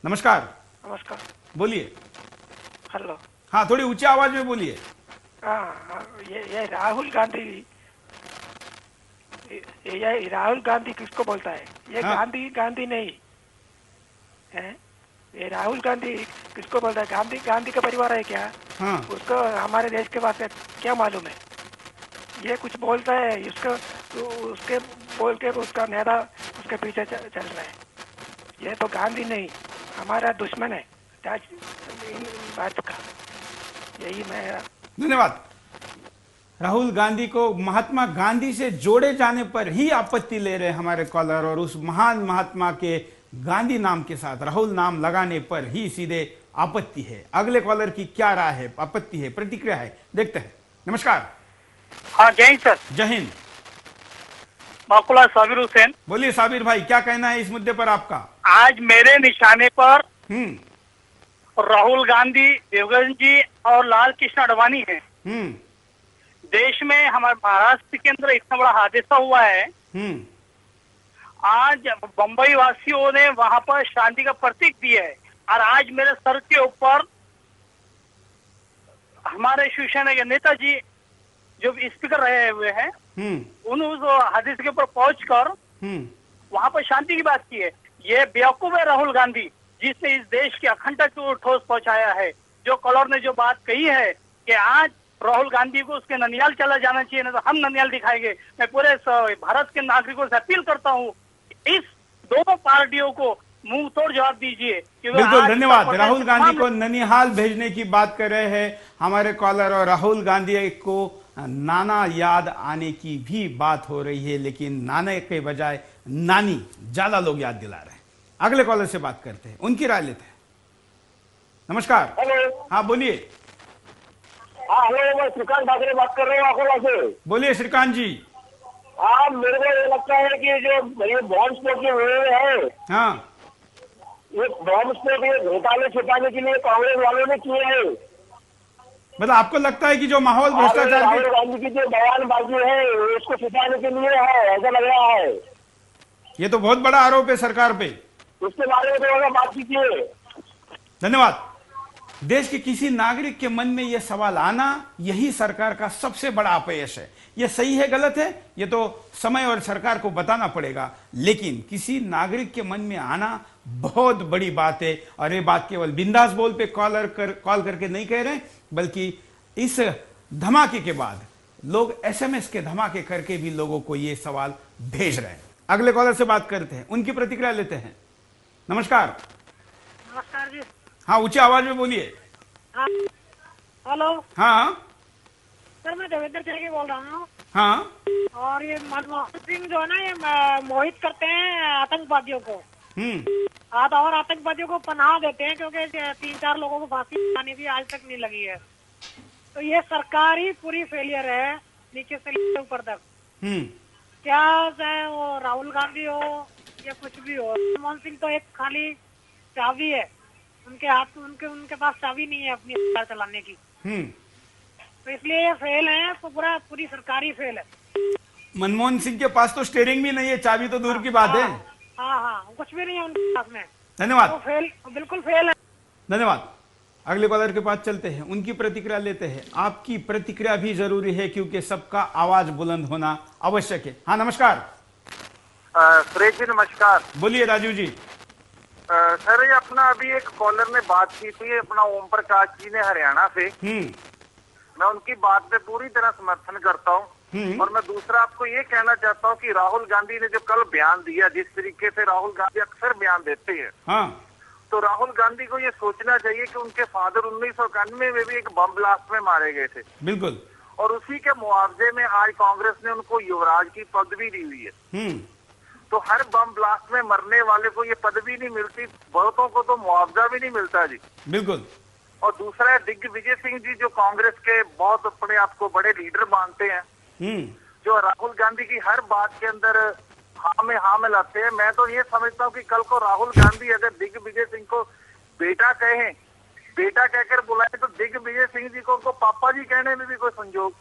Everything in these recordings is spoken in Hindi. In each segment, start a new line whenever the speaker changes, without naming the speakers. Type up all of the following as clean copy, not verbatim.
नमस्कार।
नमस्कार।
बोलिए।
हेलो।
हाँ, थोड़ी ऊंची आवाज में बोलिए।
हाँ, ये राहुल गांधी, ये राहुल गांधी किसको बोलता है? ये
हाँ।
गांधी गांधी नहीं है। ये राहुल गांधी किसको बोलता है? गांधी गांधी का परिवार है क्या?
हाँ।
उसको हमारे देश के वास्ते क्या मालूम है? ये कुछ बोलता है, उसको तो उसके बोल के उसका नेता उसके पीछे चल रहा है। ये तो गांधी नहीं, हमारा दुश्मन है भारत का। यही मैं।
धन्यवाद। राहुल गांधी को महात्मा गांधी से जोड़े जाने पर ही आपत्ति ले रहे हमारे कॉलर, और उस महान महात्मा के गांधी नाम के साथ राहुल नाम लगाने पर ही सीधे आपत्ति है। अगले कॉलर की क्या राय है, आपत्ति है, प्रतिक्रिया है, देखते हैं। नमस्कार।
हाँ, जय हिंद सर।
जय हिंद।
माकुला साबिर हुसैन।
बोलिए साबिर भाई, क्या कहना है इस मुद्दे पर आपका?
आज मेरे निशाने पर
राहुल
गांधी, देवेगौड़ा जी और लाल कृष्ण आडवाणी हैं। देश में हमारे महाराष्ट्र के अंदर इतना बड़ा हादसा हुआ है। आज बंबई वासियों ने वहां पर शांति का प्रतीक दिया है, और आज मेरे सर के ऊपर हमारे शिवसेना के नेताजी जो स्पीकर रहे हुए हैं, उन उस हादसे के ऊपर पहुंचकर वहां पर शांति की बात की है। ये बेवकूफ है राहुल गांधी, जिसने इस देश की अखंडता को ठोस पहुंचाया है। जो कलर ने जो बात कही है कि आज राहुल गांधी को उसके ननियाल चला जाना चाहिए, नहीं तो हम ननियाल दिखाएंगे। मैं पूरे भारत के नागरिकों से अपील करता हूँ, इस दोनों पार्टियों को मुंह तोड़ जवाब दीजिए।
बिल्कुल, धन्यवाद। राहुल गांधी को ननिहाल भेजने की बात कर रहे हैं हमारे कॉलर, और राहुल गांधी को नाना याद आने की भी बात हो रही है, लेकिन नाने के बजाय नानी ज्यादा लोग याद दिला रहे हैं। अगले कॉलर से बात करते हैं, उनकी राय लेते हैं। नमस्कार।
हेलो।
हाँ, बोलिए।
हाँ, हेलो, मैं श्रीकांत ठाकरे बात कर रहा हूँ अकोला से।
बोलिए श्रीकांत जी।
हाँ, मेरे को ये लगता है कि जो ये बॉम्ब स्फोट जो हुए हैं,
हाँ,
ये बॉम्ब स्फोट ये घोटाले छिपाने के लिए कांग्रेस वालों ने किए हैं।
मतलब आपको लगता है कि जो माहौल भ्रष्टाचार
राहुल गांधी की जो बयानबाजी है उसको छिपाने के लिए है, ऐसा लग रहा है।
ये तो बहुत बड़ा आरोप है सरकार पे।
उसके बारे में थोड़ा बात कीजिए।
धन्यवाद। देश के किसी नागरिक के मन में यह सवाल आना, यही सरकार का सबसे बड़ा अपयश है। यह सही है गलत है, यह तो समय और सरकार को बताना पड़ेगा, लेकिन किसी नागरिक के मन में आना बहुत बड़ी बात है। और ये बात केवल बिंदास बोल पे कॉल करके नहीं कह रहे, बल्कि इस धमाके के बाद लोग एसएमएस के धमाके करके भी लोगों को ये सवाल भेज रहे हैं। अगले कॉलर से बात करते हैं, उनकी प्रतिक्रिया लेते हैं। नमस्कार।
नमस्कार जी।
हाँ, ऊंची आवाज में बोलिए।
हाँ, हेलो।
हाँ
सर, मैं देवेंद्र तिवारी बोल रहा हूँ।
हाँ।
और ये मनमोहन सिंह जो है ना, ये मोहित करते हैं आतंकवादियों को। और आतंकवादियों को पनाह देते हैं, क्योंकि 3-4 लोगों को फांसी आने भी आज तक नहीं लगी है। तो ये सरकार ही पूरी फेलियर है, नीचे से लेकर ऊपर तक। क्या चाहे वो राहुल गांधी हो या कुछ भी हो, मनमोहन सिंह तो एक खाली चाबी है, उनके हाथ में उनके पास चाबी नहीं है अपनी सरकार चलाने की। तो इसलिए ये फेल है, तो पूरी सरकार ही फेल है।
मनमोहन सिंह के पास तो स्टीयरिंग भी नहीं है, चाबी तो दूर की बात है।
हाँ, कुछ भी नहीं है उनके पास में।
धन्यवाद।
तो फेल, बिल्कुल फेल है।
धन्यवाद। अगले कॉलर के पास चलते हैं, उनकी प्रतिक्रिया लेते हैं। आपकी प्रतिक्रिया भी जरूरी है, क्योंकि सबका आवाज बुलंद होना आवश्यक है। हाँ, नमस्कार।
सुरेश जी नमस्कार।
बोलिए राजू जी।
सर, ये अपना अभी एक कॉलर ने बात की थी, अपना ओम प्रकाश जी ने हरियाणा से। मैं उनकी बात पे पूरी तरह समर्थन करता हूँ। और मैं दूसरा आपको ये कहना चाहता हूँ कि राहुल गांधी ने जो कल बयान दिया, जिस तरीके से राहुल गांधी अक्सर बयान देते हैं, तो राहुल गांधी को ये सोचना चाहिए कि उनके फादर 1991 में भी एक बम ब्लास्ट में मारे गए थे।
बिल्कुल।
और उसी के मुआवजे में आज कांग्रेस ने उनको युवराज की पदवी दी हुई है। तो हर बम ब्लास्ट में मरने वाले को ये पदवी नहीं मिलती, बहुतों को तो मुआवजा भी नहीं मिलता जी।
बिल्कुल।
और दूसरा है दिग्विजय सिंह जी, जो कांग्रेस के बहुत अपने आप को बड़े लीडर मानते हैं, जो राहुल गांधी की हर बात के अंदर हाँ में लाते हैं। मैं तो ये समझता हूँ कि कल को राहुल गांधी अगर दिग्विजय सिंह को बेटा कहें, बेटा कहकर बुलाए, तो दिग्विजय सिंह जी को उनको पापा जी कहने में भी कोई संजोग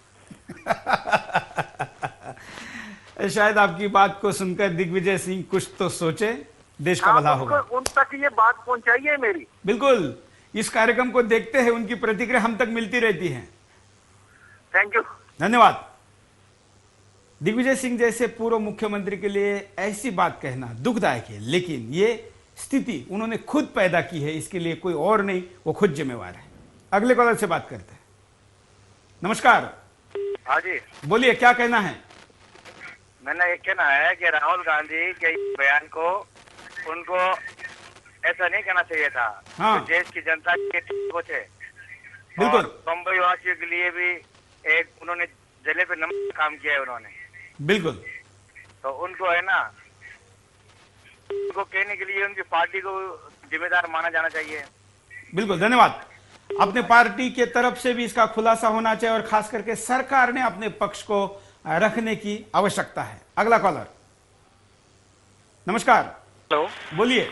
शायद आपकी बात को सुनकर दिग्विजय सिंह कुछ तो सोचे, देश का भला होगा।
उन तक ये बात पहुंचाइए मेरी।
बिल्कुल, इस कार्यक्रम को देखते हैं, उनकी प्रतिक्रिया हम तक मिलती रहती है।
थैंक यू,
धन्यवाद। दिग्विजय सिंह जैसे पूर्व मुख्यमंत्री के लिए ऐसी बात कहना दुखदायक है, लेकिन ये स्थिति उन्होंने खुद पैदा की है, इसके लिए कोई और नहीं, वो खुद जिम्मेवार है। अगले कॉलर से बात करते हैं। नमस्कार।
हाँ जी,
बोलिए, क्या कहना है?
मैंने ये कहना है कि राहुल गांधी के बयान को उनको ऐसा नहीं कहना चाहिए था।
हाँ।
तो देश की जनता के वो थे,
बिल्कुल।
बम्बई वासियों के लिए भी एक उन्होंने जले पे नमक काम किया है उन्होंने।
बिल्कुल।
तो उनको है ना, उनको कहने के लिए उनकी पार्टी को जिम्मेदार माना जाना चाहिए।
बिल्कुल, धन्यवाद। अपने पार्टी के तरफ से भी इसका खुलासा होना चाहिए और खास करके सरकार ने अपने पक्ष को रखने की आवश्यकता है। अगला कॉलर। नमस्कार।
हेलो,
बोलिए।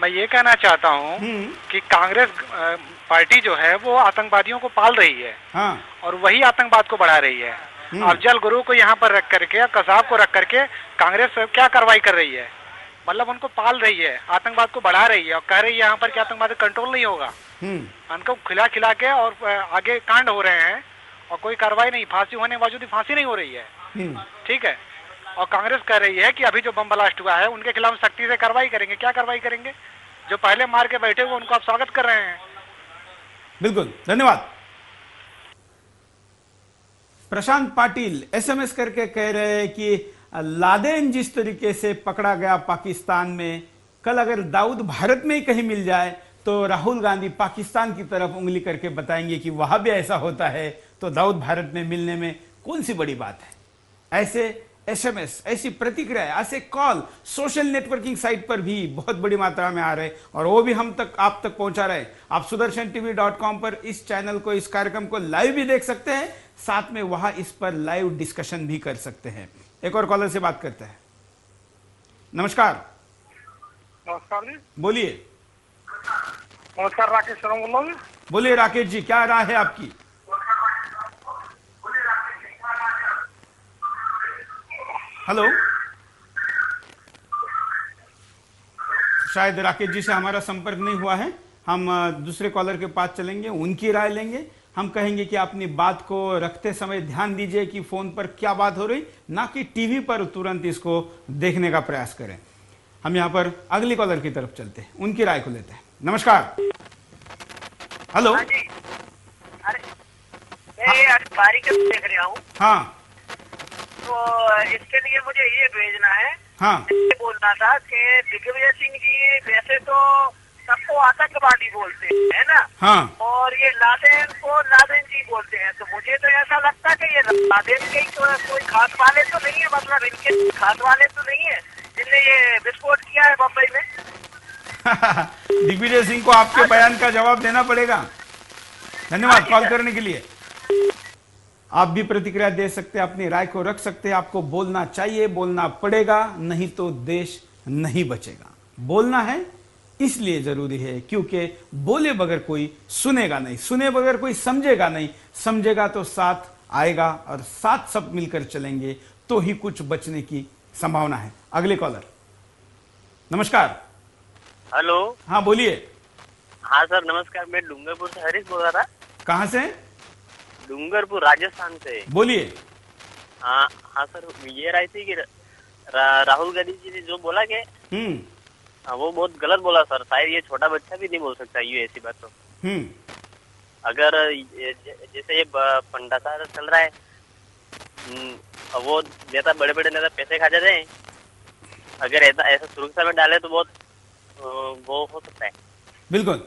मैं ये कहना चाहता हूँ कि कांग्रेस पार्टी जो है वो आतंकवादियों को पाल रही है।
हाँ।
और वही आतंकवाद को बढ़ा रही है। अफजल गुरु को यहाँ पर रख करके, कसाब को रख करके कांग्रेस क्या कार्रवाई कर रही है? मतलब उनको पाल रही है, आतंकवाद को बढ़ा रही है और कह रही है यहाँ पर कि आतंकवाद कंट्रोल नहीं होगा। उनको खिला खिला के और आगे कांड हो रहे हैं और कोई कार्रवाई नहीं, फांसी होने के बावजूद फांसी नहीं हो रही है। ठीक है। और कांग्रेस कह रही है कि अभी जो बम ब्लास्ट हुआ है उनके खिलाफ सख्ती से कार्रवाई करेंगे। क्या कार्रवाई करेंगे? जो पहले मार के बैठे हुए उनको आप स्वागत कर रहे हैं।
बिल्कुल, धन्यवाद। प्रशांत पाटिल एसएमएस करके कह रहे हैं कि लादेन जिस तरीके से पकड़ा गया पाकिस्तान में, कल अगर दाऊद भारत में ही कहीं मिल जाए तो राहुल गांधी पाकिस्तान की तरफ उंगली करके बताएंगे कि वहां भी ऐसा होता है, तो दाऊद भारत में मिलने में कौन सी बड़ी बात है। ऐसे एसएमएस, ऐसी प्रतिक्रिया, ऐसे कॉल सोशल नेटवर्किंग साइट पर भी बहुत बड़ी मात्रा में आ रहे और वो भी हम तक, आप तक पहुंचा रहे। आप sudarshan.tv.com पर इस चैनल को, इस कार्यक्रम को लाइव भी देख सकते हैं, साथ में वहां इस पर लाइव डिस्कशन भी कर सकते हैं। एक और कॉलर से बात करते हैं। नमस्कार।
नमस्कार जी।
बोलिए।
नमस्कार, राकेश शर्मा बोल रहा हूँ।
बोलिए राकेश जी, क्या राय है आपकी? हेलो। शायद राकेश जी से हमारा संपर्क नहीं हुआ है। हम दूसरे कॉलर के पास चलेंगे, उनकी राय लेंगे। हम कहेंगे कि अपनी बात को रखते समय ध्यान दीजिए कि फोन पर क्या बात हो रही, ना कि टीवी पर तुरंत इसको देखने का प्रयास करें। हम यहाँ पर अगली कॉलर की तरफ चलते हैं, उनकी राय को लेते हैं। नमस्कार। हेलो।
अरे मैं अखबारी के देख रहा हूँ।
हाँ।
तो इसके लिए मुझे ये भेजना है।
हाँ।
ये बोलना था कि दिग्विजय सिंह जी वैसे तो सबको आतंकवादी बोलते हैं, है ना?
हाँ।
और ये लादेन को लादेन जी बोलते हैं। तो मुझे तो ऐसा लगता है कि ये लादेन के तो कोई खास वाले तो नहीं है, मतलब इनके खास वाले तो नहीं है जिनने ये विस्फोट किया है बम्बई में।
दिग्विजय सिंह को आपके बयान का जवाब देना पड़ेगा। धन्यवाद कॉल करने के लिए। आप भी प्रतिक्रिया दे सकते हैं, अपनी राय को रख सकते हैं। आपको बोलना चाहिए, बोलना पड़ेगा, नहीं तो देश नहीं बचेगा। बोलना है इसलिए जरूरी है क्योंकि बोले बगैर कोई सुनेगा नहीं, सुने बगैर कोई समझेगा नहीं, समझेगा तो साथ आएगा और साथ सब मिलकर चलेंगे तो ही कुछ बचने की संभावना है। अगले कॉलर। नमस्कार।
हेलो।
हाँ बोलिए।
हाँ सर नमस्कार, मैं डूंगरपुर से हरीश बोल रहा था।
कहाँ से?
डूंगरपुर राजस्थान से।
बोलिए।
हाँ हाँ सर, ये राय थी कि राहुल गांधी जी ने जो बोला कि वो बहुत गलत बोला सर। शायद ये छोटा बच्चा भी नहीं बोल सकता ये ऐसी बात। तो अगर जैसे ये भंडासा चल रहा है, वो नेता, बड़े बड़े नेता पैसे खा जाते हैं, अगर ऐसा सुरक्षा में डाले तो बहुत वो हो सकता है।
बिल्कुल,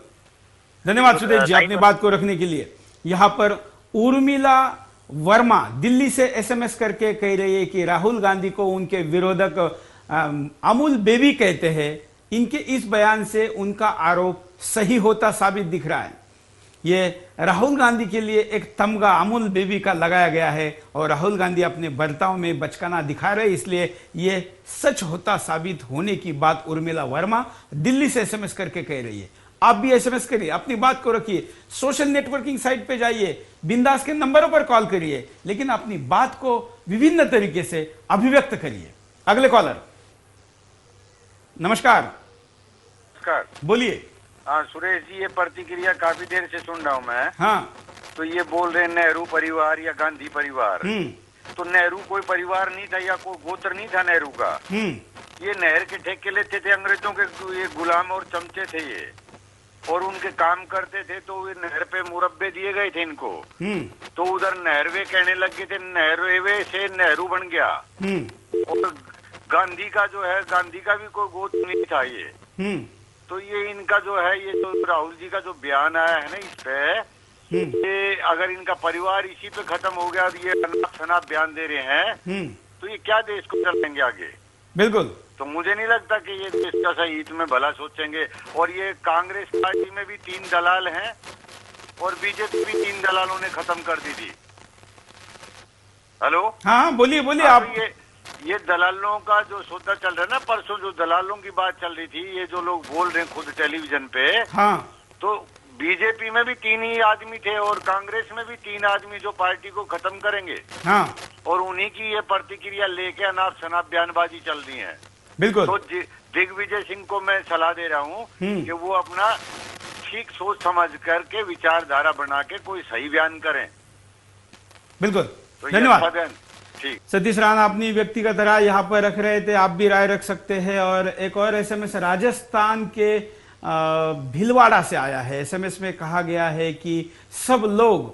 धन्यवाद सुदेश जी अपनी बात को रखने के लिए। यहाँ पर उर्मिला वर्मा दिल्ली से एसएमएस करके कह रही है कि राहुल गांधी को उनके विरोधक अमूल बेबी कहते हैं। इनके इस बयान से उनका आरोप सही होता साबित दिख रहा है। ये राहुल गांधी के लिए एक तमगा अमूल बेबी का लगाया गया है और राहुल गांधी अपने बर्ताव में बचकाना दिखा रहे, इसलिए ये सच होता साबित होने की बात उर्मिला वर्मा दिल्ली से एसएमएस करके कह रही है। आप भी एसएमएस करिए, अपनी बात को रखिए, सोशल नेटवर्किंग साइट पे जाइए, बिंदास के नंबरों पर कॉल करिए, लेकिन अपनी बात को विभिन्न तरीके से अभिव्यक्त करिए। अगले कॉलर। नमस्कार।
नमस्कार,
बोलिए।
हाँ सुरेश जी, ये प्रतिक्रिया काफी देर से सुन रहा हूँ मैं।
हाँ,
तो ये बोल रहे हैं नेहरू परिवार या गांधी परिवार। तो नेहरू कोई परिवार नहीं था या कोई गोत्र नहीं था नेहरू का। ये नहर के ठेके लेते थे अंग्रेजों के, ये गुलाम और चमचे थे ये, और उनके काम करते थे। तो ये नहर पे मुरब्बे दिए गए थे इनको, तो उधर नहरवे कहने लग गए थे, नहरवे से नेहरू बन गया। और गांधी का जो है, गांधी का भी कोई गोत्र नहीं था ये। तो ये इनका जो है, ये तो राहुल जी का जो बयान आया है ना इस पे, ये अगर इनका परिवार इसी पे खत्म हो गया, ये अनाप शनाप बयान दे रहे हैं, तो ये क्या देश को चलेंगे आगे?
बिल्कुल।
तो मुझे नहीं लगता कि ये देश का सही हित में भला सोचेंगे। और ये कांग्रेस पार्टी में भी 3 दलाल हैं और बीजेपी भी 3 दलालों ने खत्म कर दी थी। हेलो,
हाँ बोलिए बोलिए आप।
ये दलालों का जो सौदा चल रहा है ना, परसों जो दलालों की बात चल रही थी, ये जो लोग बोल रहे हैं खुद टेलीविजन पे,
हाँ,
तो बीजेपी में भी 3 ही आदमी थे और कांग्रेस में भी 3 आदमी जो पार्टी को खत्म करेंगे।
हाँ, और
उन्हीं की ये प्रतिक्रिया लेके अनाप शनाप बयानबाजी चल रही है।
बिल्कुल।
तो दिग्विजय सिंह को मैं सलाह दे रहा हूँ कि वो अपना ठीक सोच समझ करके विचारधारा बना के कोई सही बयान करें।
बिल्कुल,
तो
धन्यवाद।
ठीक।
सतीश राणा अपनी व्यक्तिगत राय यहाँ पर रख रहे थे, आप भी राय रख सकते हैं। और एक और एसएमएस राजस्थान के भीलवाड़ा से आया है। एसएमएस में कहा गया है कि सब लोग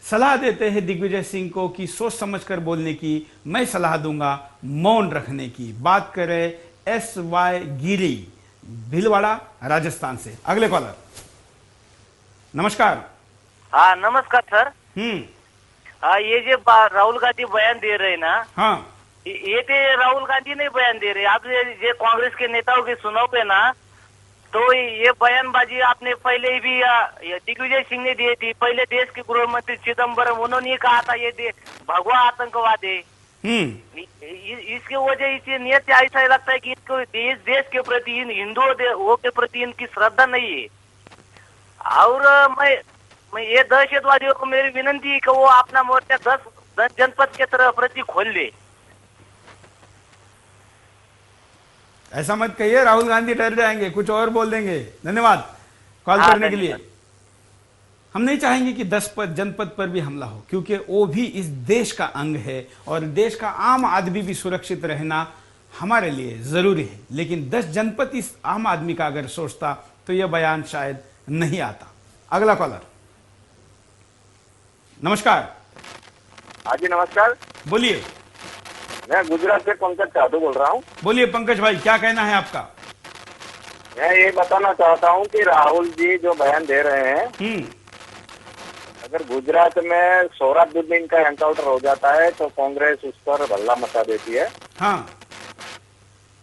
सलाह देते हैं दिग्विजय सिंह को कि सोच समझकर बोलने की। मैं सलाह दूंगा मौन रखने की। बात करें SY गिरी, भीलवाड़ा राजस्थान से। अगले कॉलर। नमस्कार।
हाँ नमस्कार सर। हाँ, ये जो राहुल गांधी बयान दे रहे हैं ना,
हाँ,
ये तो राहुल गांधी नहीं बयान दे रहे। आप ये कांग्रेस के नेताओं की सुनोगे ना, तो ये बयानबाजी आपने पहले भी दिग्विजय सिंह ने दी थी। पहले देश के गृह मंत्री चिदम्बरम, उन्होंने कहा था ये भगवा आतंकवाद है। इसके वजह से नियत ऐसा लगता है कि इसको इस देश के प्रति, इन हिंदुओं के प्रति इनकी श्रद्धा नहीं है। और मैं ये दहशतवादियों को मेरी विनती है कि वो अपना मोर्चा 10 जनपद के तरफ प्रति खोल ले।
ऐसा मत कहिए, राहुल गांधी डर जाएंगे, कुछ और बोल देंगे। धन्यवाद कॉल करने के लिए। हम नहीं चाहेंगे कि 10 जनपद पर भी हमला हो, क्योंकि वो भी इस देश का अंग है और देश का आम आदमी भी सुरक्षित रहना हमारे लिए जरूरी है। लेकिन 10 जनपद इस आम आदमी का अगर सोचता तो यह बयान शायद नहीं आता। अगला कॉलर। नमस्कार।
हाँ जी नमस्कार,
बोलिए।
मैं गुजरात से पंकज साधु बोल रहा हूँ।
बोलिए पंकज भाई, क्या कहना है आपका?
मैं ये बताना चाहता हूँ कि राहुल जी जो बयान दे रहे हैं, अगर गुजरात में सोहराबुद्दीन का एनकाउंटर हो जाता है तो कांग्रेस उस पर हल्ला मचा देती है।
हाँ,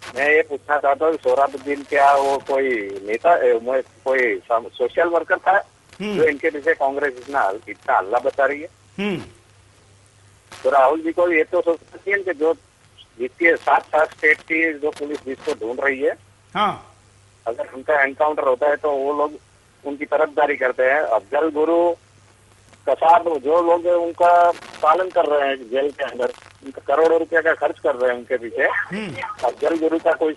मैं ये पूछना चाहता हूँ सोहराबुद्दीन क्या वो कोई नेता, कोई सोशल वर्कर था जो इनके पीछे कांग्रेस इतना हल्ला बचा रही है? तो राहुल जी को ये तो सोचना चाहिए कि जो जिसके 7 स्टेट की जो पुलिस जिसको ढूंढ रही है,
हाँ,
अगर उनका एनकाउंटर होता है तो वो लोग उनकी तरफदारी करते हैं। अफजल गुरु कसाब जो लोग उनका पालन कर रहे हैं जेल के अंदर, उनका करोड़ों रुपया का खर्च कर रहे हैं उनके पीछे, अफजल गुरु का कोई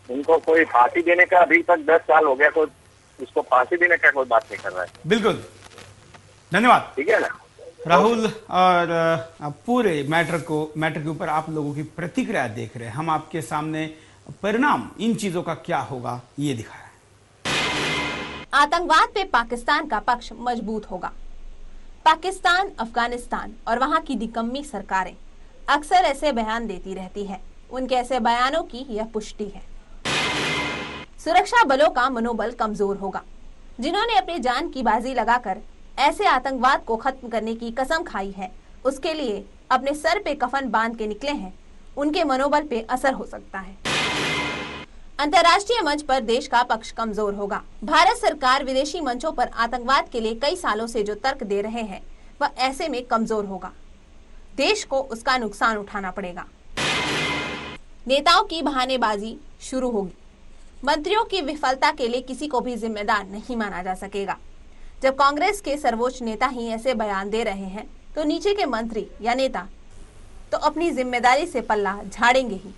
उनको कोई फांसी देने का अभी तक 10 साल हो गया, कोई उसको फांसी देने का कोई बात नहीं कर रहा है।
बिल्कुल, धन्यवाद।
ठीक है ना
राहुल, और पूरे मैटर के ऊपर आप लोगों की प्रतिक्रिया देख रहे हैं। हम आपके सामने परिणाम इन चीजों का क्या होगा ये दिखाया है।
आतंकवाद पे पाकिस्तान का पक्ष मजबूत होगा। पाकिस्तान, अफगानिस्तान और वहां की निकम्मी सरकारें अक्सर ऐसे बयान देती रहती है। उनके ऐसे बयानों की यह पुष्टि है। सुरक्षा बलों का मनोबल कमजोर होगा। जिन्होंने अपनी जान की बाजी लगाकर ऐसे आतंकवाद को खत्म करने की कसम खाई है, उसके लिए अपने सर पे कफन बांध के निकले हैं, उनके मनोबल पे असर हो सकता है। अंतर्राष्ट्रीय मंच पर देश का पक्ष कमजोर होगा। भारत सरकार विदेशी मंचों पर आतंकवाद के लिए कई सालों से जो तर्क दे रहे हैं वह ऐसे में कमजोर होगा। देश को उसका नुकसान उठाना पड़ेगा। नेताओं की बहानेबाजी शुरू होगी। मंत्रियों की विफलता के लिए किसी को भी जिम्मेदार नहीं माना जा सकेगा। जब कांग्रेस के सर्वोच्च नेता ही ऐसे बयान दे रहे हैं तो नीचे के मंत्री या नेता तो अपनी जिम्मेदारी से पल्ला झाड़ेंगे ही।